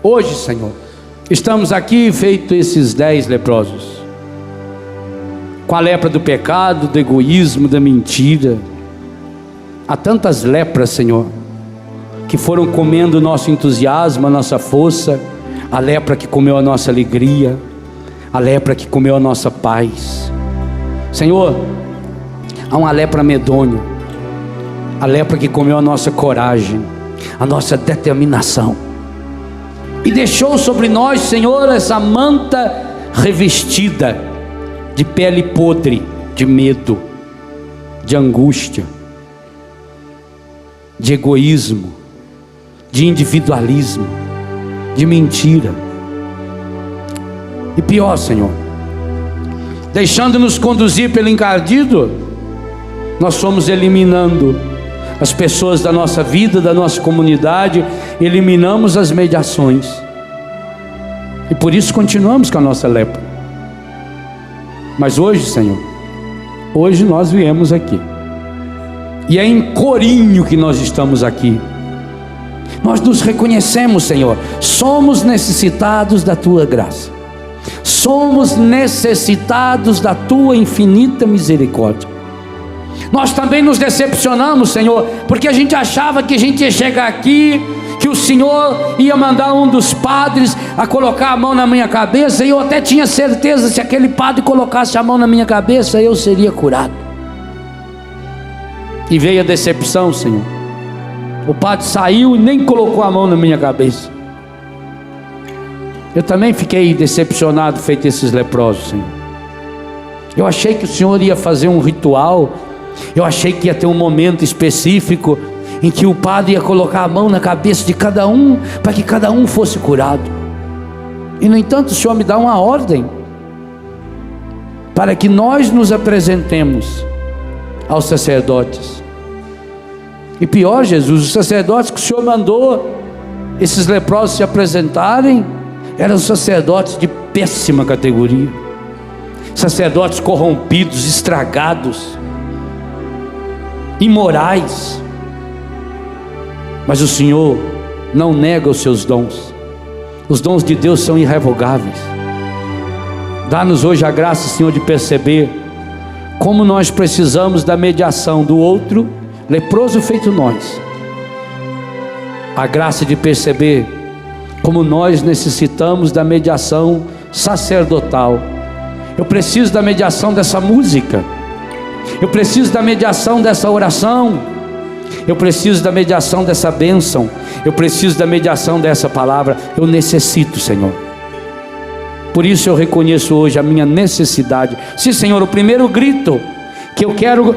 Speaker 1: Hoje, Senhor, estamos aqui feito esses 10 leprosos, com a lepra do pecado, do egoísmo, da mentira. Há tantas lepras, Senhor, que foram comendo o nosso entusiasmo, a nossa força. A lepra que comeu a nossa alegria, a lepra que comeu a nossa paz. Senhor, há uma lepra medonha, a lepra que comeu a nossa coragem, a nossa determinação, e deixou sobre nós, Senhor, essa manta revestida de pele podre, de medo, de angústia, de egoísmo, de individualismo, de mentira. E pior, Senhor, deixando-nos conduzir pelo encardido, nós fomos eliminando as pessoas da nossa vida, da nossa comunidade, eliminamos as mediações, e por isso continuamos com a nossa lepra. Mas hoje, Senhor, hoje nós viemos aqui, e é em corinho que nós estamos aqui. Nós nos reconhecemos, Senhor, somos necessitados da Tua graça, somos necessitados da Tua infinita misericórdia. Nós também nos decepcionamos, Senhor, porque a gente achava que a gente ia chegar aqui, que o Senhor ia mandar um dos padres a colocar a mão na minha cabeça, e eu até tinha certeza, se aquele padre colocasse a mão na minha cabeça, eu seria curado. E veio a decepção, Senhor. O padre saiu e nem colocou a mão na minha cabeça. Eu também fiquei decepcionado, feito esses leprosos, Senhor. Eu achei que o Senhor ia fazer um ritual, eu achei que ia ter um momento específico em que o padre ia colocar a mão na cabeça de cada um, para que cada um fosse curado. E no entanto o Senhor me dá uma ordem, para que nós nos apresentemos aos sacerdotes. E pior, Jesus, os sacerdotes que o Senhor mandou esses leprosos se apresentarem, eram sacerdotes de péssima categoria, sacerdotes corrompidos, estragados, imorais. Mas o Senhor não nega os seus dons. Os dons de Deus são irrevogáveis. Dá-nos hoje a graça, Senhor, de perceber como nós precisamos da mediação do outro leproso feito nós. A graça de perceber como nós necessitamos da mediação sacerdotal. Eu preciso da mediação dessa música, eu preciso da mediação dessa oração, eu preciso da mediação dessa bênção, eu preciso da mediação dessa palavra. Eu necessito, Senhor. Por isso eu reconheço hoje a minha necessidade. Sim, Senhor, o primeiro grito que eu quero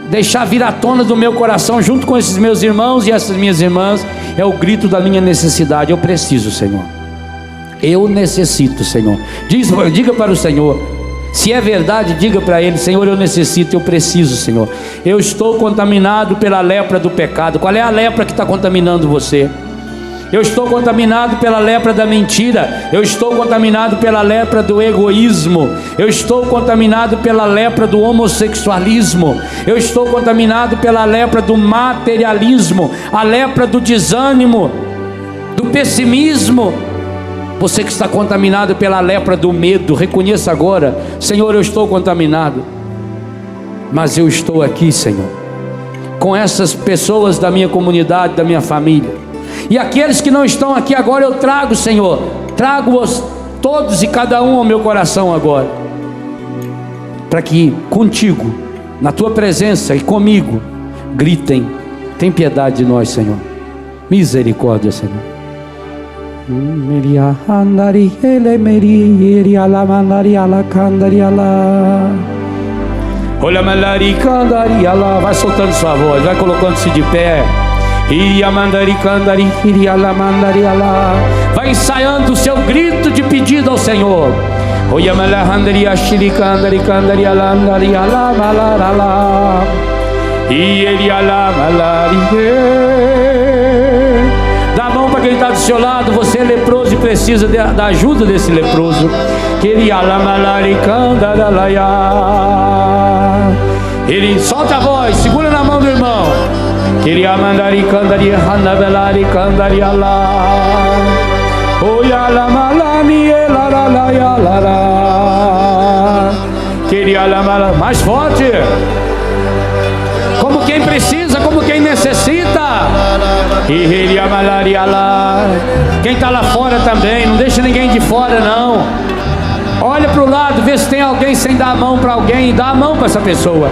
Speaker 1: deixar vir à tona do meu coração, junto com esses meus irmãos e essas minhas irmãs, é o grito da minha necessidade. Eu preciso, Senhor. Eu necessito, Senhor. Diga para o Senhor. Se é verdade, diga para Ele: Senhor, eu necessito, eu preciso, Senhor. Eu estou contaminado pela lepra do pecado. Qual é a lepra que está contaminando você? Eu estou contaminado pela lepra da mentira. Eu estou contaminado pela lepra do egoísmo. Eu estou contaminado pela lepra do homossexualismo. Eu estou contaminado pela lepra do materialismo, a lepra do desânimo, do pessimismo. Você que está contaminado pela lepra do medo, reconheça agora: Senhor, eu estou contaminado, mas eu estou aqui, Senhor, com essas pessoas da minha comunidade, da minha família. E aqueles que não estão aqui agora, eu trago, Senhor, trago-os todos e cada um ao meu coração agora, para que contigo, na tua presença e comigo, gritem: tem piedade de nós, Senhor, misericórdia, Senhor. Vai soltando sua voz, vai colocando-se de pé. Vai ensaiando o seu grito de pedido ao Senhor. Dá a mão para quem está do seu lado. Você é leproso e precisa da ajuda desse leproso. Ele solta a voz, segura na mão do irmão. Queria mandar e candaria, hanabelari candaria lá. Oyala malani elarala lara. Queria lamala, mais forte. Como quem precisa, como quem necessita. E ele amalaria lá. Quem está lá fora também, não deixa ninguém de fora não. Olha para o lado, vê se tem alguém sem dar a mão para alguém, dá a mão para essa pessoa.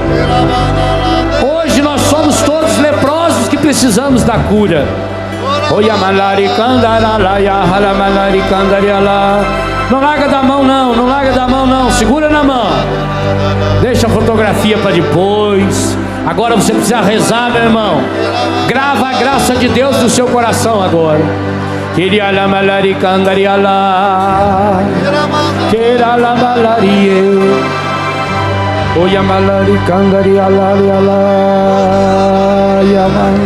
Speaker 1: Hoje nós somos todos leprosos que precisamos da cura. Não larga da mão não, não larga da mão não, segura na mão. Deixa a fotografia para depois. Agora você precisa rezar, meu irmão. Grava a graça de Deus no seu coração agora. Queria la malari candaria lá. Queira la malarie. Oya malari candaria lá lá. Yaman.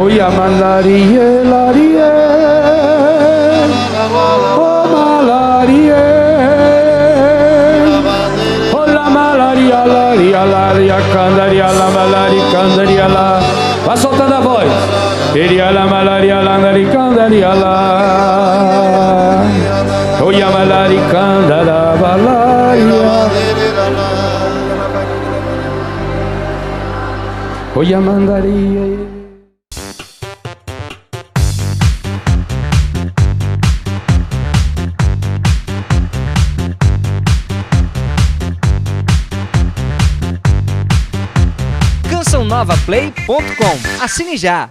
Speaker 1: Oya malarie larie. O malarie. O la malaria laria laria candaria la malari candaria lá. Vai soltando a voz. Queria la malaria landari candaria lá. Oya malari candara valaria. Oya mandaria.
Speaker 2: radionovaplay.com. Assine já!